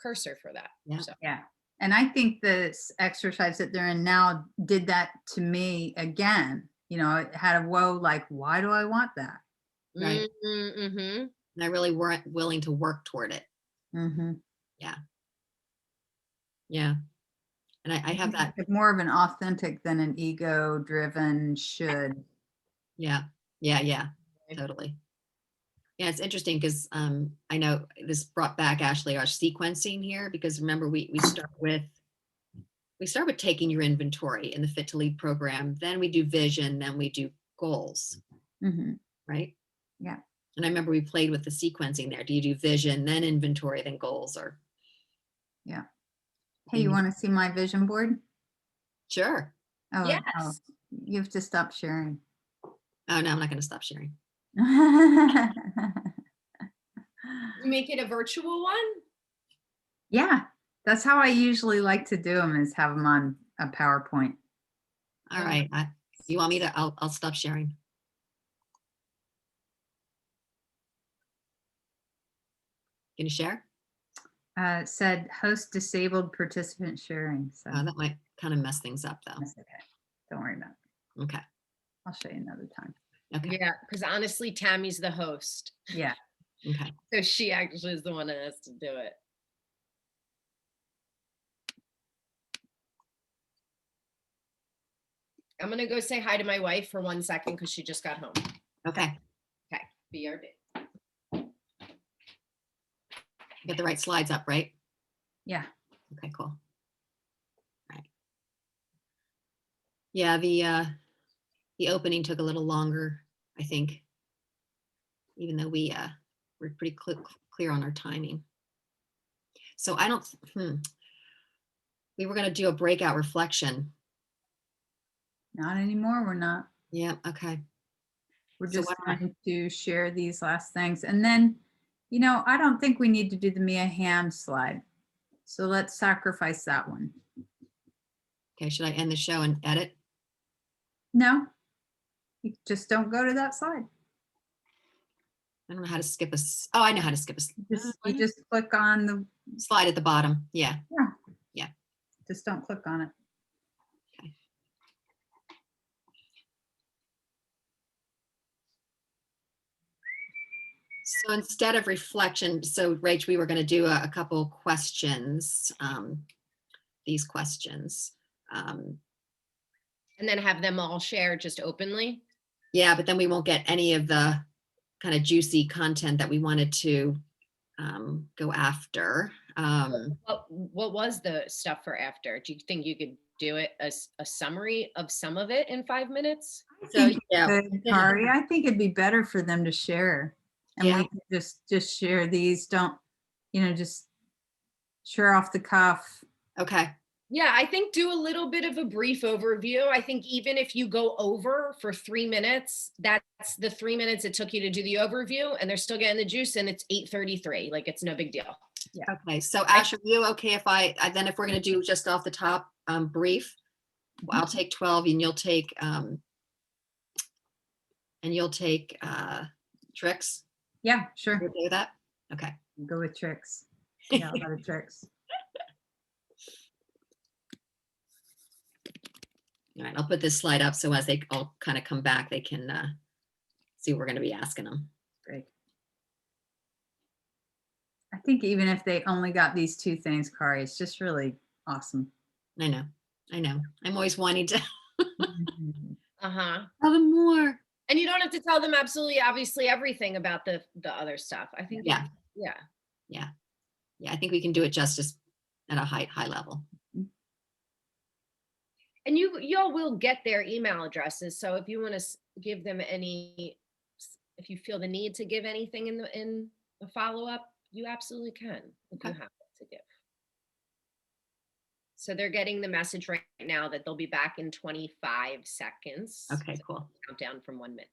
A: cursor for that.
C: Yeah.
A: So.
D: Yeah. And I think this exercise that they're in now did that to me again. It had a whoa, like, why do I want that?
C: Right.
A: Mm-hmm.
C: And I really weren't willing to work toward it.
D: Mm-hmm.
C: Yeah. Yeah. And I have that.
D: It's more of an authentic than an ego driven should.
C: Yeah. Yeah. Yeah. Totally. Yeah, it's interesting because I know this brought back, Ashley, our sequencing here, because remember we start with taking your inventory in the Fit to Lead program, then we do vision, then we do goals, right?
D: Yeah.
C: And I remember we played with the sequencing there. Do you do vision, then inventory, then goals, or?
D: Yeah. Hey, you want to see my vision board?
C: Sure.
D: Oh,
A: Yes.
D: oh, you have to stop sharing.
C: Oh no, I'm not going to stop sharing.
A: You make it a virtual one?
D: Yeah, that's how I usually like to do them, is have them on a PowerPoint.
C: All right. You want me to? I'll stop sharing. Can you share?
D: It said host disabled participant sharing. So
C: That might kind of mess things up, though.
D: that's okay. Don't worry about it.
C: Okay.
D: I'll show you another time.
C: Okay.
A: Yeah, because honestly, Tammy's the host.
D: Yeah.
C: Okay.
A: So she actually is the one that has to do it. I'm going to go say hi to my wife for 1 second because she just got home.
C: Okay.
A: Okay. BRB.
C: Get the right slides up, right?
D: Yeah.
C: Okay, cool. All right. Yeah, the opening took a little longer, I think, even though we're pretty clear on our timing. So I don't, we were going to do a breakout reflection.
D: Not anymore. We're not.
C: Yeah, okay.
D: We're
C: So
D: just
C: why don't I-
D: going to share these last things. And then, I don't think we need to do the Mia Hamm slide. So let's sacrifice that one.
C: Okay, should I end the show and edit?
D: No, you just don't go to that slide.
C: I don't know how to skip oh, I know how to skip
D: You just click on the,
C: slide at the bottom. Yeah.
D: just don't click on it.
C: Okay. So instead of reflection, so Rach, we were going to do a couple questions, these questions.
A: And then have them all share just openly.
C: Yeah, but then we won't get any of the kind of juicy content that we wanted to go after.
A: What was the stuff for after? Do you think you could do it as a summary of some of it in 5 minutes?
C: So
D: Yeah,
C: yeah,
D: Kari, I think it'd be better for them to share. And
C: Yeah.
D: we could just share these, don't, just share off the cuff.
C: okay.
A: Yeah, I think do a little bit of a brief overview. I think even if you go over for 3 minutes, that's the 3 minutes it took you to do the overview, and they're still getting the juice, and it's 8:33. Like, it's no big deal.
C: Okay, so Ash, are you okay if then if we're gonna do just off the top, brief, I'll take 12 and you'll take tricks?
D: Yeah,
C: You
D: sure.
C: okay with that? Okay.
D: Go with tricks. Yeah, a lot of tricks.
C: All right, I'll put this slide up so as they all kind of come back, they can see what we're gonna be asking them.
D: Great. I think even if they only got these two things, Kari, it's just really awesome.
C: I know. I'm always wanting to
A: Uh-huh.
C: tell them more.
A: And you don't have to tell them absolutely, obviously, everything about the other stuff. I think,
C: Yeah.
A: yeah.
C: Yeah, I think we can do it justice at a high level.
A: And y'all will get their email addresses. So if you want to give them if you feel the need to give anything in the follow-up, you absolutely can, if you
C: Okay.
A: have it to give. So they're getting the message right now that they'll be back in 25 seconds.
C: Okay, cool.
A: Countdown from 1 minute.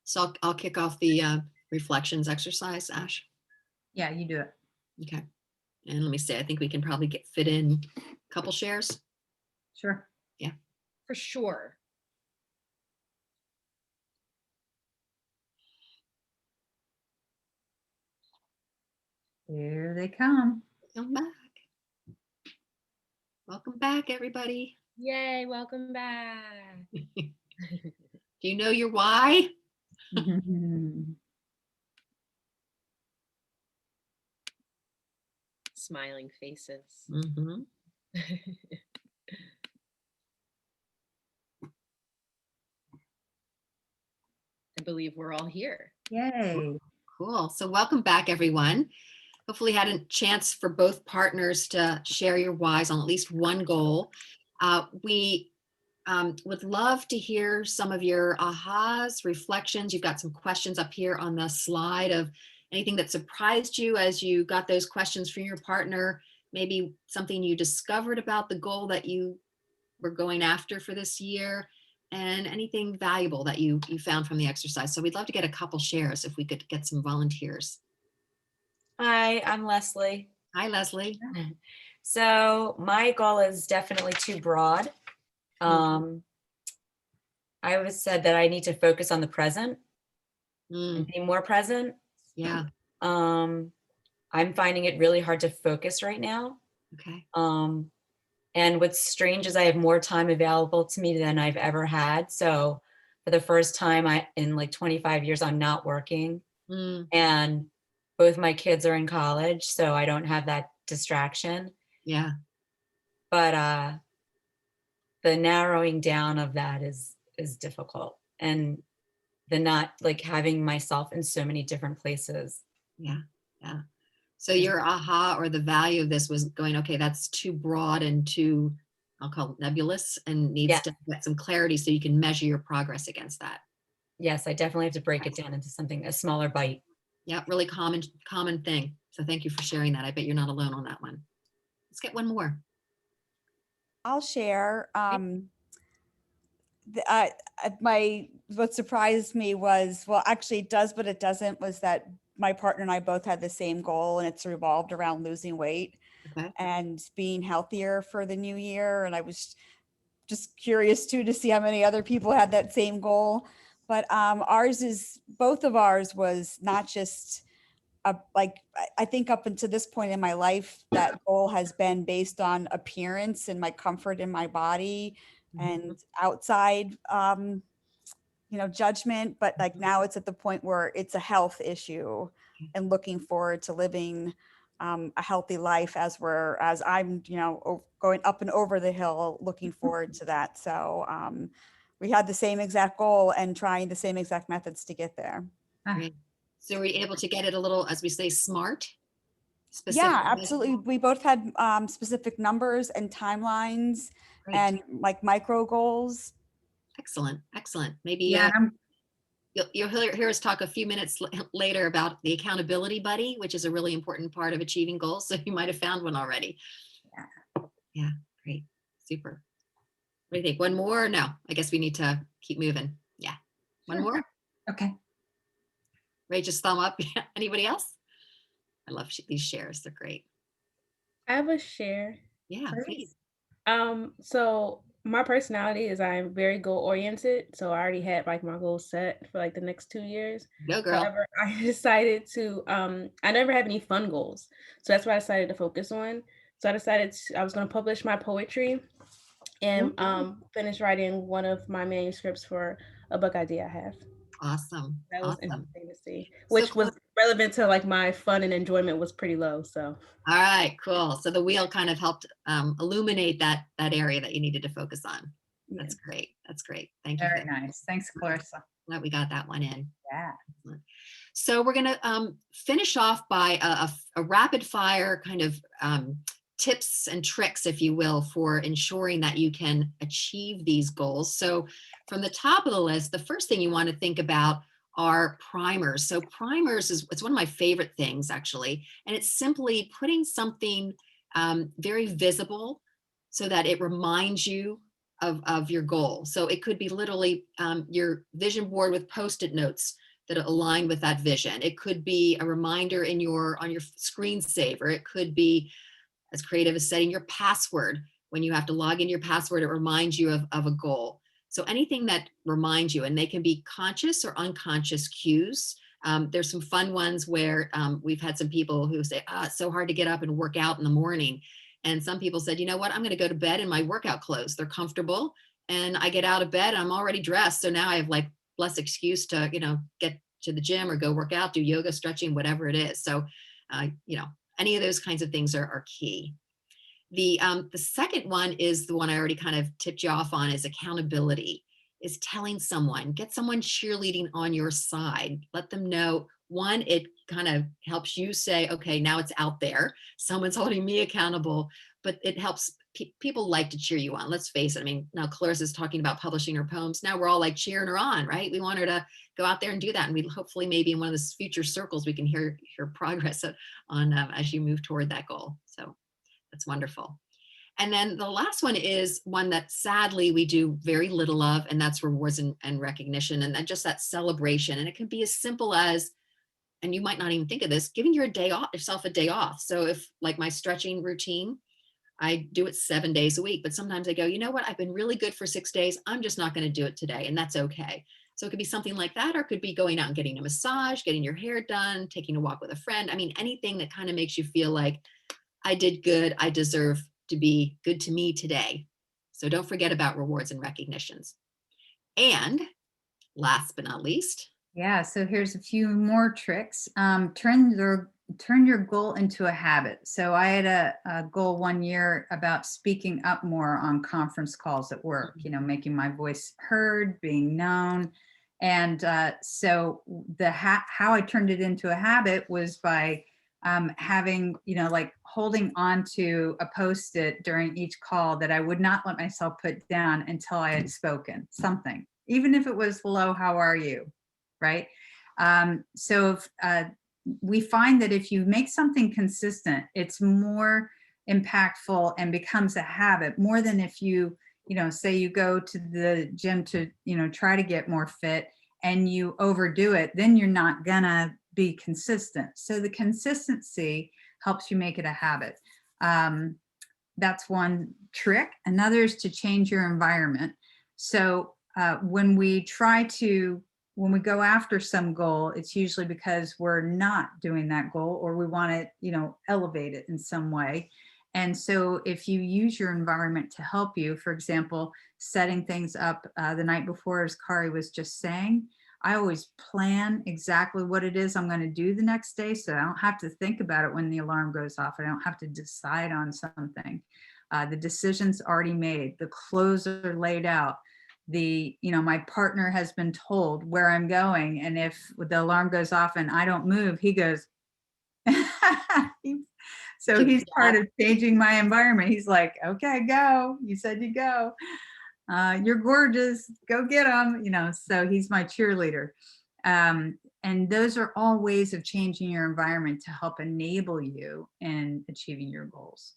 C: So I'll kick off the reflections exercise, Ash.
D: Yeah, you do it.
C: Okay. And let me see, I think we can probably fit in a couple shares.
D: Sure.
A: For sure.
D: Here they come.
C: Come back. Welcome back, everybody.
A: Yay, welcome back.
C: Do you know your why?
A: Smiling faces.
C: Mhm.
A: I believe we're all here.
D: Yay.
C: Cool. So welcome back, everyone. Hopefully had a chance for both partners to share your whys on at least one goal. We would love to hear some of your ahas, reflections. You've got some questions up here on the slide of anything that surprised you as you got those questions from your partner, maybe something you discovered about the goal that you were going after for this year, and anything valuable that you found from the exercise. So we'd love to get a couple shares if we could get some volunteers.
G: Hi, I'm Leslie.
C: Hi, Leslie.
G: So my goal is definitely too broad. I always said that I need to focus on the present and
C: Mm,
G: be more present.
C: yeah.
G: I'm finding it really hard to focus right now.
C: Okay.
G: And what's strange is I have more time available to me than I've ever had. So for the first time in like 25 years, I'm not working,
C: Mm,
G: and both my kids are in college, so I don't have that distraction.
C: yeah.
G: But the narrowing down of that is difficult, and the not like having myself in so many different places.
C: Yeah. So your aha or the value of this was going, okay, that's too broad and too, I'll call it nebulous, and needs
G: Yeah.
C: to get some clarity so you can measure your progress against that.
G: Yes, I definitely have to break it down into something, a smaller bite.
C: Yeah, really common thing. So thank you for sharing that. I bet you're not alone on that one. Let's get one more.
H: I'll share. What surprised me was, well, actually it does, but it doesn't, was that my partner and I both had the same goal, and it's revolved around losing weight
C: Okay.
H: and being healthier for the new year. And I was just curious too to see how many other people had that same goal. But both of ours was not just I think up until this point in my life, that goal has been based on appearance and my comfort in my body and outside, judgment. But like now it's at the point where it's a health issue, and looking forward to living a healthy life as I'm, going up and over the hill, looking forward to that. So we had the same exact goal and trying the same exact methods to get there.
C: Great. So were you able to get it a little, as we say, smart? Specific
H: Yeah,
C: measurable?
H: absolutely. We both had specific numbers and timelines
C: Great.
H: and like micro goals.
C: Excellent, excellent. Maybe
B: Yeah, and
C: you'll hear us talk a few minutes later about the accountability buddy, which is a really important part of achieving goals. So you might have found one already. Yeah, great, super. What do you think? One more? Or no, I guess we need to keep moving. Yeah, one
B: Sure.
C: more.
B: Okay.
C: Ray, just thumb up. Anybody else? I love these shares. They're great.
I: I have a share.
C: Yeah, please.
I: So my personality is I'm very goal oriented. So I already had like my goals set for like the next 2 years.
C: Go girl.
I: However, I decided to I never have any fun goals. So that's what I decided to focus on. So I decided I was going to publish my poetry and finish writing one of my manuscripts for a book idea I have.
C: Awesome.
I: That was
C: Awesome.
I: interesting to see,
C: So
I: which
C: cool.
I: was relevant to like my fun and enjoyment was pretty low. So
C: All right, cool. So the wheel kind of helped illuminate that area that you needed to focus on.
I: yeah.
C: That's great. That's great. Thank you.
B: Very
C: for that.
B: nice. Thanks, Clarissa.
C: Glad we got that one in.
B: Yeah.
C: So we're going to finish off by a rapid fire kind of tips and tricks, if you will, for ensuring that you can achieve these goals. So from the top of the list, the first thing you want to think about are primers. So primers it's one of my favorite things, actually, and it's simply putting something very visible so that it reminds you of your goal. So it could be literally your vision board with Post-it notes that align with that vision. It could be a reminder on your screensaver. It could be as creative as setting your password. When you have to log in your password, it reminds you of a goal. So anything that reminds you, and they can be conscious or unconscious cues. There's some fun ones where we've had some people who say, it's so hard to get up and work out in the morning. And some people said, you know what, I'm going to go to bed in my workout clothes. They're comfortable. And I get out of bed, I'm already dressed. So now I have like less excuse to, get to the gym or go work out, do yoga, stretching, whatever it is. So, any of those kinds of things are key. The second one is the one I already kind of tipped you off on, is accountability, is telling someone, get someone cheerleading on your side. Let them know, one, it kind of helps you say, okay, now it's out there. Someone's holding me accountable, but it helps people like to cheer you on. Let's face it. I mean, now Clarissa's talking about publishing her poems. Now we're all like cheering her on, right? We want her to go out there and do that. And we hopefully maybe in one of the future circles, we can hear progress on as you move toward that goal. So that's wonderful. And then the last one is one that sadly we do very little of, and that's rewards and recognition, and then just that celebration. And it can be as simple as, and you might not even think of this, giving yourself a day off. So if like my stretching routine, I do it 7 days a week, but sometimes I go, you know what, I've been really good for 6 days. I'm just not going to do it today. And that's okay. So it could be something like that, or it could be going out and getting a massage, getting your hair done, taking a walk with a friend. I mean, anything that kind of makes you feel like I did good. I deserve to be good to me today. So don't forget about rewards and recognitions. And last but not least.
D: Yeah, so here's a few more tricks. Turn your goal into a habit. So I had a goal one year about speaking up more on conference calls at work, making my voice heard, being known. And so how I turned it into a habit was by having, like holding on to a Post-it during each call that I would not let myself put down until I had spoken something, even if it was hello, how are you? Right. So we find that if you make something consistent, it's more impactful and becomes a habit more than if you, say you go to the gym to, try to get more fit and you overdo it, then you're not gonna be consistent. So the consistency helps you make it a habit. That's one trick. Another is to change your environment. So when we go after some goal, it's usually because we're not doing that goal or we want to, elevate it in some way. And so if you use your environment to help you, for example, setting things up the night before, as Kari was just saying, I always plan exactly what it is I'm going to do the next day. So I don't have to think about it when the alarm goes off. I don't have to decide on something. The decision's already made. The clothes are laid out. my partner has been told where I'm going. And if the alarm goes off and I don't move, he goes, so he's part of changing my environment. He's like, okay, go. You said you go. You're gorgeous. Go get them. So he's my cheerleader. And those are all ways of changing your environment to help enable you in achieving your goals.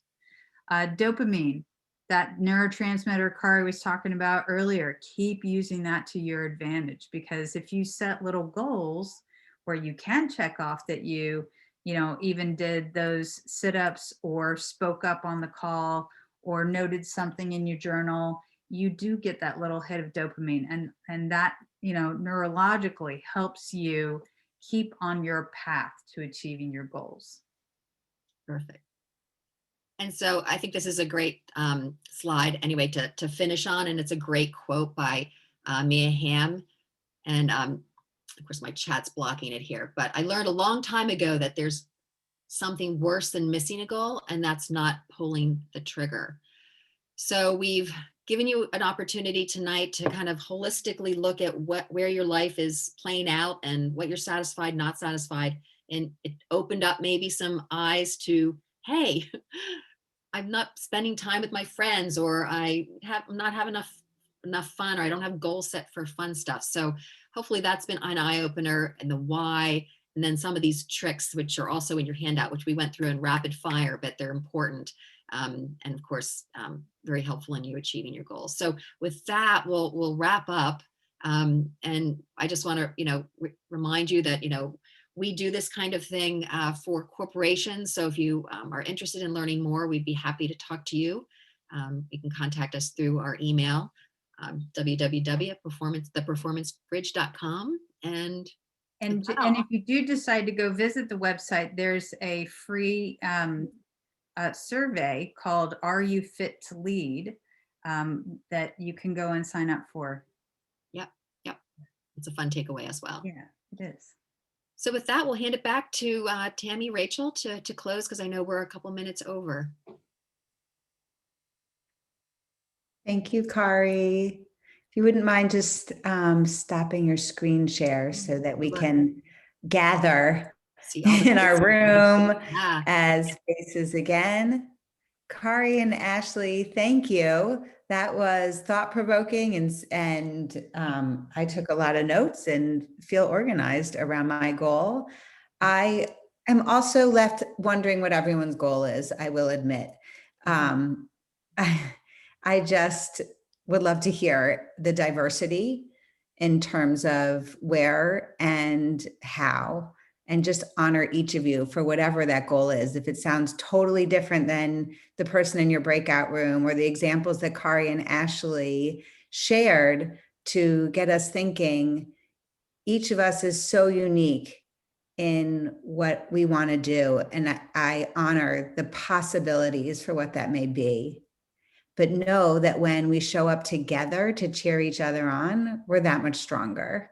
D: Dopamine, that neurotransmitter Kari was talking about earlier, keep using that to your advantage, because if you set little goals where you can check off that you even did those sit-ups or spoke up on the call or noted something in your journal, you do get that little hit of dopamine, and that neurologically helps you keep on your path to achieving your goals.
C: Perfect. And so I think this is a great slide anyway to finish on, and it's a great quote by Mia Hamm. And of course my chat's blocking it here, but I learned a long time ago that there's something worse than missing a goal, and that's not pulling the trigger. So we've given you an opportunity tonight to kind of holistically look at where your life is playing out and what you're satisfied, not satisfied. And it opened up maybe some eyes to, hey, I'm not spending time with my friends, or I'm not having enough fun, or I don't have goals set for fun stuff. So hopefully that's been an eye opener, and the why, and then some of these tricks, which are also in your handout, which we went through in rapid fire, but they're important. And of course, very helpful in you achieving your goals. So with that, we'll wrap up. And I just want to, remind you that, we do this kind of thing for corporations. So if you are interested in learning more, we'd be happy to talk to you. You can contact us through our email, www.theperformancebridge.com. And
D: if you do decide to go visit the website, there's a free survey called Are You Fit to Lead? That you can go and sign up for.
C: Yep. It's a fun takeaway as well.
D: Yeah, it is.
C: So with that, we'll hand it back to Tammy, Rachel to close, because I know we're a couple minutes over.
B: Thank you, Kari. If you wouldn't mind just stopping your screen share so that we can gather in our room as faces again. Kari and Ashley, thank you. That was thought-provoking, and I took a lot of notes and feel organized around my goal. I am also left wondering what everyone's goal is, I will admit. I just would love to hear the diversity in terms of where and how, and just honor each of you for whatever that goal is. If it sounds totally different than the person in your breakout room, or the examples that Kari and Ashley shared to get us thinking, each of us is so unique in what we want to do. And I honor the possibilities for what that may be. But know that when we show up together to cheer each other on, we're that much stronger.